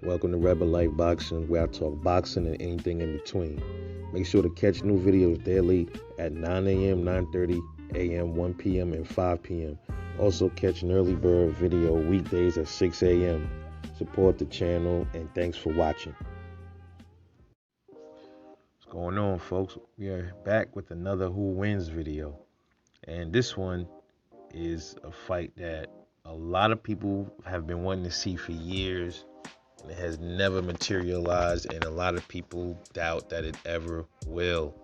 Welcome to Rebel Life Boxing, where I talk boxing and anything in between. Make sure to catch new videos daily at 9 a.m., 9:30 a.m., 1 p.m., and 5 p.m. Also catch an early bird video weekdays at 6 a.m. Support the channel, and thanks for watching. What's going on, folks? We are back with another Who Wins video. And this one is a fight that a lot of people have been wanting to see for years. It has never materialized, and a lot of people doubt that it ever will.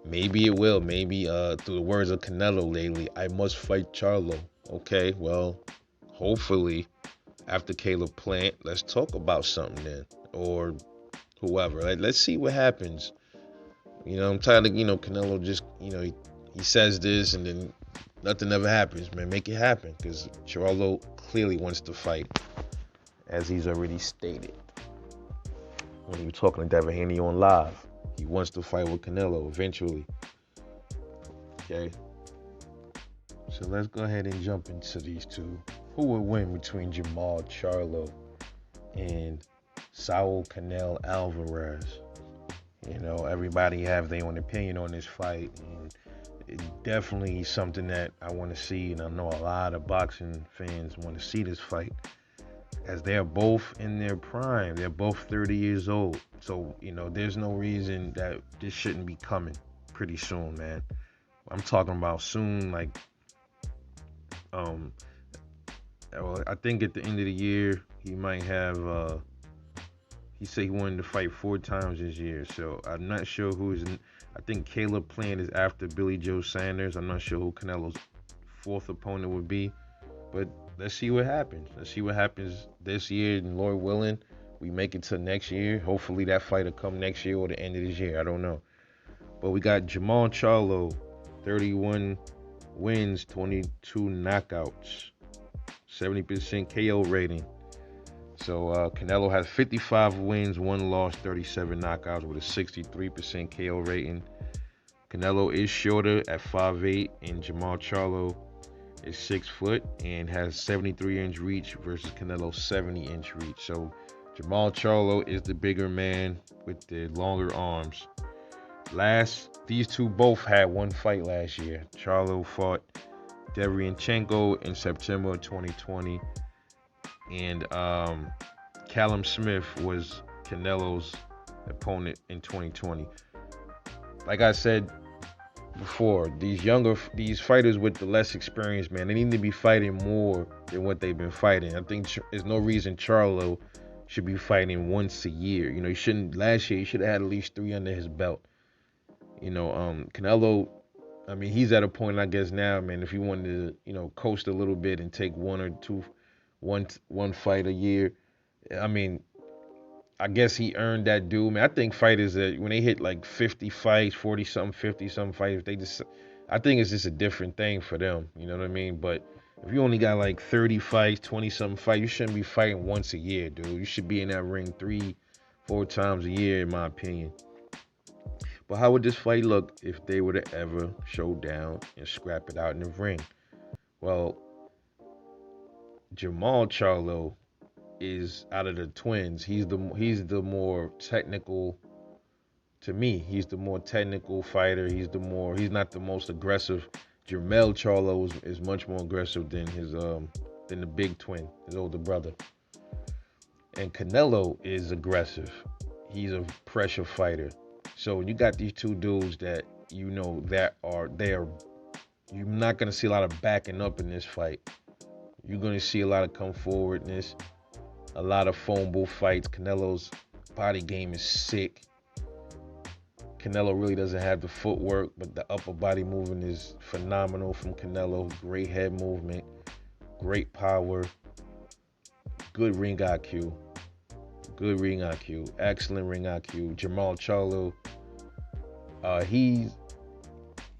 Maybe it will. Maybe through the words of Canelo lately, I must fight Charlo. Okay, well, hopefully after Caleb Plant, let's talk about something then, or whoever. Let's see what happens. I'm tired of Canelo just he says this and then nothing ever happens. Man, make it happen, because Charlo clearly wants to fight, as he's already stated when he was talking to Devin Haney on live. He wants to fight with Canelo eventually. Okay. So let's go ahead and jump into these two. Who would win between Jermall Charlo and Saul Canelo Alvarez? Everybody have their own opinion on this fight, and it's definitely something that I want to see, and I know a lot of boxing fans want to see this fight, as they're both in their prime. They're both 30 years old. So, there's no reason that this shouldn't be coming pretty soon, man. I'm talking about soon, like, I think at the end of the year, he might have, he said he wanted to fight 4 times this year. So I'm not sure who's in. I think Caleb Plant is after Billy Joe Sanders. I'm not sure who Canelo's 4th opponent would be. But let's see what happens. Let's see what happens this year, and Lord willing, we make it to next year. Hopefully that fight will come next year or the end of this year. I don't know. But we got Jermall Charlo, 31 wins, 22 knockouts, 70% KO rating. So Canelo has 55 wins, 1 loss, 37 knockouts with a 63% KO rating. Canelo is shorter at 5'8", and Jermall Charlo is 6 foot and has 73-inch reach versus Canelo's 70-inch reach. So Jermall Charlo is the bigger man with the longer arms. These two both had one fight last year. Charlo fought Derevyanchenko in September 2020, and Callum Smith was Canelo's opponent in 2020. Like I said before, these fighters with the less experience, man, they need to be fighting more than what they've been fighting. I think there's no reason Charlo should be fighting once a year. He shouldn't. Last year he should have had at least 3 under his belt. Canelo, I mean, he's at a point, I guess, now, man, if he wanted to, coast a little bit and take one fight a year, I mean, I guess he earned that due. Man, I think fighters that when they hit like 50 fights, 40-something, 50-something fights, I think it's just a different thing for them. You know what I mean? But if you only got like 30 fights, 20-something fights, you shouldn't be fighting once a year, dude. You should be in that ring 3-4 times a year, in my opinion. But how would this fight look if they were to ever show down and scrap it out in the ring? Well, Jermall Charlo is, out of the twins, he's the more technical. To me, he's the more technical fighter. He's not the most aggressive. Jermall Charlo is much more aggressive than the big twin, his older brother. And Canelo is aggressive. He's a pressure fighter. So you got these two dudes that you're not gonna see a lot of backing up in this fight. You're gonna see a lot of come forwardness, a lot of phone booth fights. Canelo's body game is sick. Canelo really doesn't have the footwork, but the upper body movement is phenomenal from Canelo. Great head movement, great power, good ring IQ, excellent ring IQ. Jermall Charlo,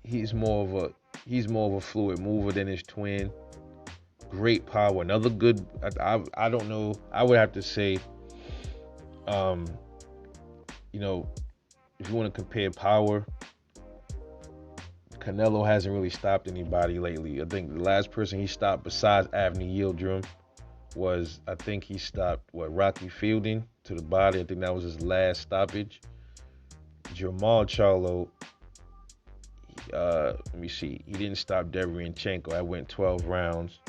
he's more of a fluid mover than his twin. Great power. Another good. I don't know. I would have to say, if you want to compare power, Canelo hasn't really stopped anybody lately. I think the last person he stopped besides Avni Yildirim was, I think he stopped Rocky Fielding to the body. I think that was his last stoppage. Jermall Charlo, let me see, he didn't stop Derevyanchenko. I went 12 rounds.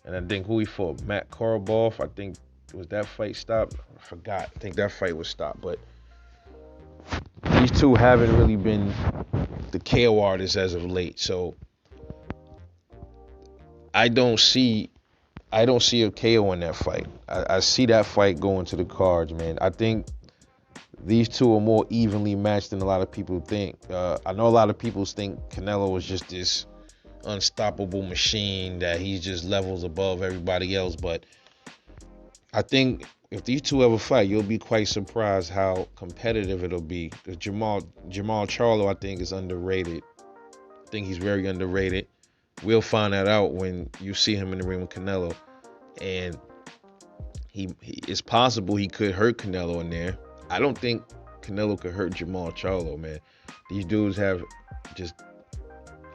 And I think who he fought, Matt Korobov, I think, was that fight stopped? I forgot. I think that fight was stopped. But these two haven't really been the KO artists as of late. So I don't see a KO in that fight. I see that fight going to the cards, man. I think these two are more evenly matched than a lot of people think. I know a lot of people think Canelo is just this unstoppable machine, that he's just levels above everybody else. But I think if these two ever fight, you'll be quite surprised how competitive it'll be. Because Jermall Charlo, I think, is underrated. I think he's very underrated. We'll find that out when you see him in the ring with Canelo. And it's possible he could hurt Canelo in there. I don't think Canelo could hurt Jermall Charlo, man. These dudes have just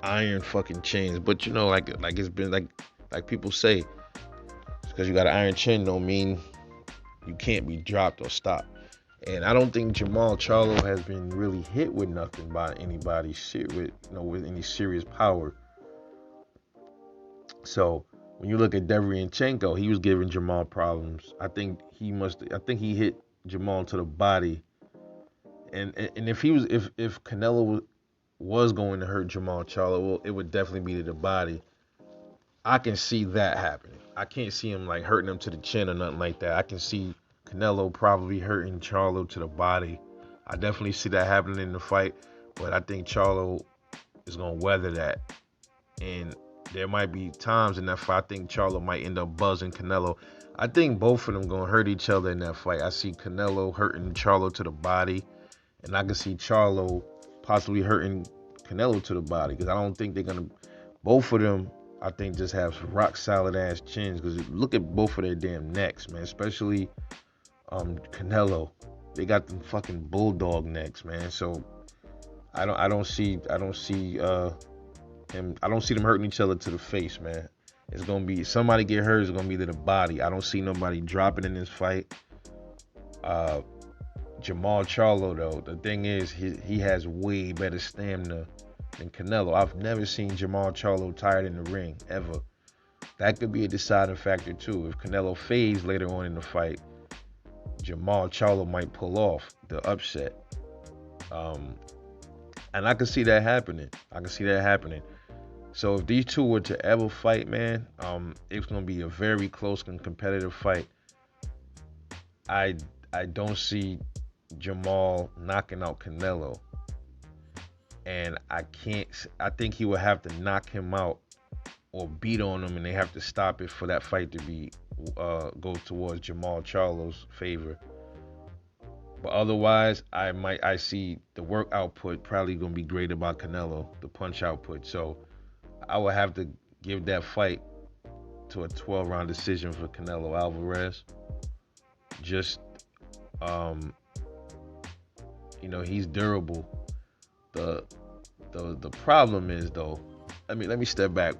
iron fucking chains. But you know, like it's been like people say, because you got an iron chin don't mean you can't be dropped or stopped. And I don't think Jermall Charlo has been really hit with nothing by anybody with any serious power. So when you look at Derevyanchenko, he was giving Jermall problems. I think he hit Jermall to the body. And if Canelo was going to hurt Jermall Charlo, well, it would definitely be to the body. I can see that happening. I can't see him like hurting him to the chin or nothing like that. I can see Canelo probably hurting Charlo to the body. I definitely see that happening in the fight, but I think Charlo is gonna weather that. And there might be times in that fight I think Charlo might end up buzzing Canelo. I think both of them gonna hurt each other in that fight. I see Canelo hurting Charlo to the body, and I can see Charlo possibly hurting Canelo to the body, because I don't think they're gonna. Both of them, I think, just have rock solid ass chins. Because look at both of their damn necks, man. Especially Canelo, they got them fucking bulldog necks, man. So I don't see them hurting each other to the face, man. It's gonna be somebody get hurt. It's gonna be to the body. I don't see nobody dropping in this fight. Jermall Charlo, though, the thing is, he has way better stamina than Canelo. I've never seen Jermall Charlo tired in the ring, ever. That could be a deciding factor, too. If Canelo fades later on in the fight, Jermall Charlo might pull off the upset. And I can see that happening. So if these two were to ever fight, man, it's going to be a very close and competitive fight. I don't see Jermall knocking out Canelo. And I think he would have to knock him out or beat on him, and they have to stop it for that fight to be go towards Jermall Charlo's favor. But otherwise, I see the work output probably gonna be greater by Canelo, the punch output. So I would have to give that fight to a 12-round decision for Canelo Alvarez. Just he's durable. The problem is, though, let me step back.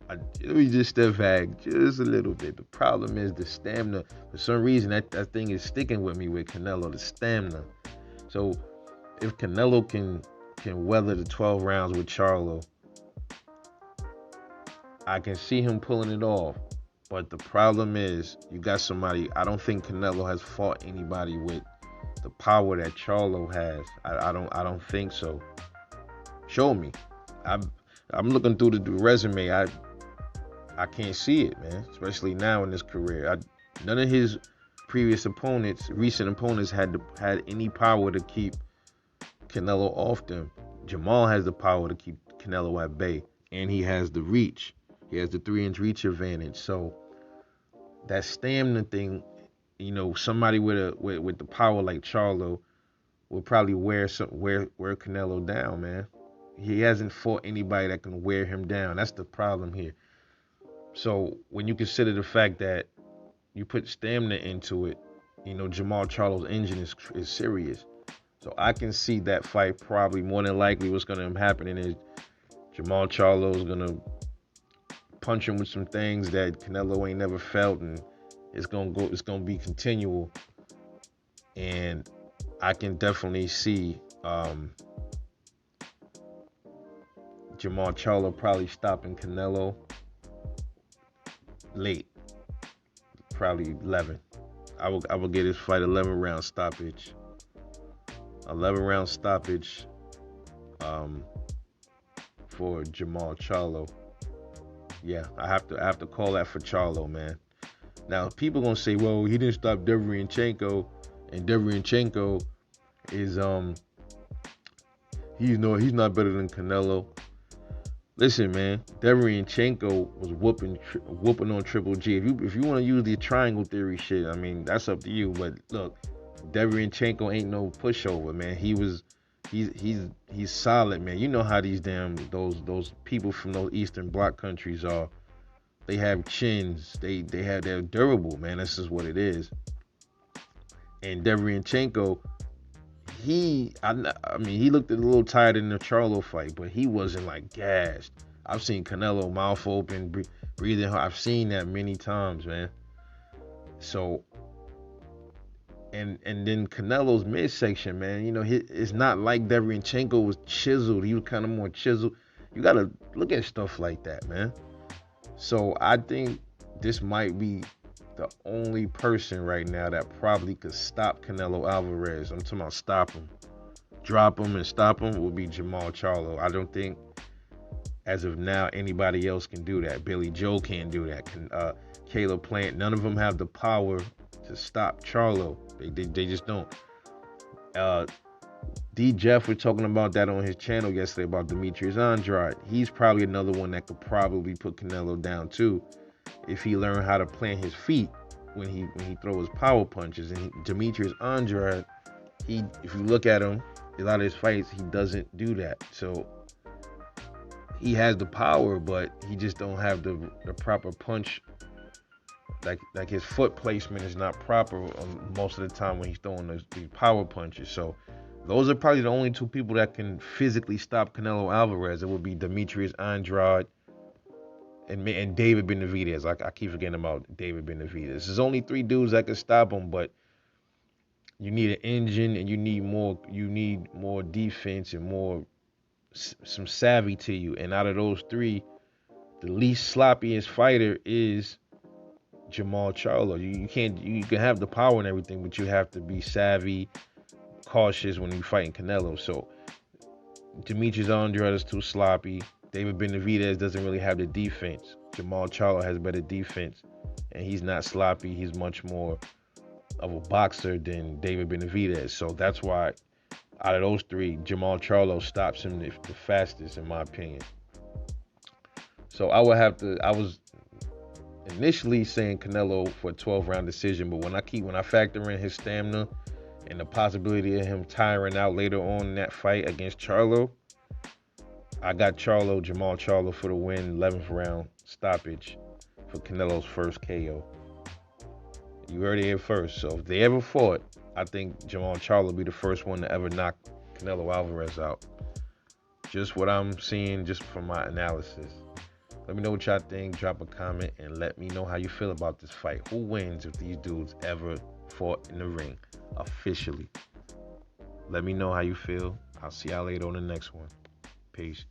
Let me just step back just a little bit. The problem is the stamina. For some reason, that thing is sticking with me with Canelo, the stamina. So if Canelo can weather the 12 rounds with Charlo, I can see him pulling it off. But the problem is, you got somebody. I don't think Canelo has fought anybody with the power that Charlo has. I don't think so. Show me. I'm looking through the resume. I can't see it, man. Especially now in his career. None of his previous opponents, recent opponents, had any power to keep Canelo off them. Jermall has the power to keep Canelo at bay, and he has the reach. He has the 3-inch reach advantage. So that stamina thing, somebody with the power like Charlo will probably wear Canelo down, man. He hasn't fought anybody that can wear him down. That's the problem here. So when you consider the fact that you put stamina into it, Jermall Charlo's engine is serious. So I can see that fight probably more than likely what's going to happen is Jermall Charlo is going to punch him with some things that Canelo ain't never felt, and it's gonna be continual. And I can definitely see Jermall Charlo probably stopping Canelo late, probably 11. I will get this fight 11 round stoppage. 11 round stoppage for Jermall Charlo. Yeah, I have to call that for Charlo, man. Now people gonna say, well, he didn't stop Derevyanchenko, and Derevyanchenko is he's not better than Canelo. Listen, man, Derevyanchenko was whooping on Triple G. If you want to use the triangle theory shit, I mean, that's up to you. But look, Derevyanchenko ain't no pushover, man. He's solid, man. You know how these those people from those Eastern Bloc countries are. They have chins. They're durable, man. This is what it is. And Derevyanchenko, I mean, he looked a little tired in the Charlo fight, but he wasn't like gassed. I've seen Canelo mouth open, breathing hard. I've seen that many times, man. So, and then Canelo's midsection, man. You know, it's not like Derevyanchenko was chiseled. He was kind of more chiseled. You gotta look at stuff like that, man. So I think this might be the only person right now that probably could stop Canelo Alvarez. I'm talking about stop him. Drop him and stop him will be Jermall Charlo. I don't think, as of now, anybody else can do that. Billy Joe can't do that. Caleb Plant, none of them have the power to stop Charlo. They just don't. D. Jeff was talking about that on his channel yesterday about Demetrius Andrade. He's probably another one that could probably put Canelo down too, if he learned how to plant his feet when he throws power punches. And Demetrius Andrade, if you look at him, a lot of his fights, he doesn't do that. So he has the power, but he just don't have the proper punch. Like his foot placement is not proper most of the time when he's throwing these power punches. So those are probably the only two people that can physically stop Canelo Alvarez. It would be Demetrius Andrade and David Benavidez. I keep forgetting about David Benavidez. There's only 3 dudes that can stop him, but you need an engine and you need more defense and some savvy to you. And out of those 3, the least sloppiest fighter is Jermall Charlo. You can have the power and everything, but you have to be savvy, cautious when you're fighting Canelo. So Demetrius Andrade is too sloppy. David Benavidez doesn't really have the defense. Jermall Charlo has better defense, and he's not sloppy. He's much more of a boxer than David Benavidez. So that's why out of those 3, Jermall Charlo stops him the fastest, in my opinion. So I was initially saying Canelo for a 12-round decision, but when I factor in his stamina and the possibility of him tiring out later on in that fight against Charlo, I got Jermall Charlo for the win, 11th round stoppage for Canelo's first KO. You heard it here first. So if they ever fought, I think Jermall Charlo will be the first one to ever knock Canelo Alvarez out. Just what I'm seeing, just from my analysis. Let me know what y'all think. Drop a comment and let me know how you feel about this fight. Who wins if these dudes ever fought in the ring officially? Let me know how you feel. I'll see y'all later on the next one. Peace.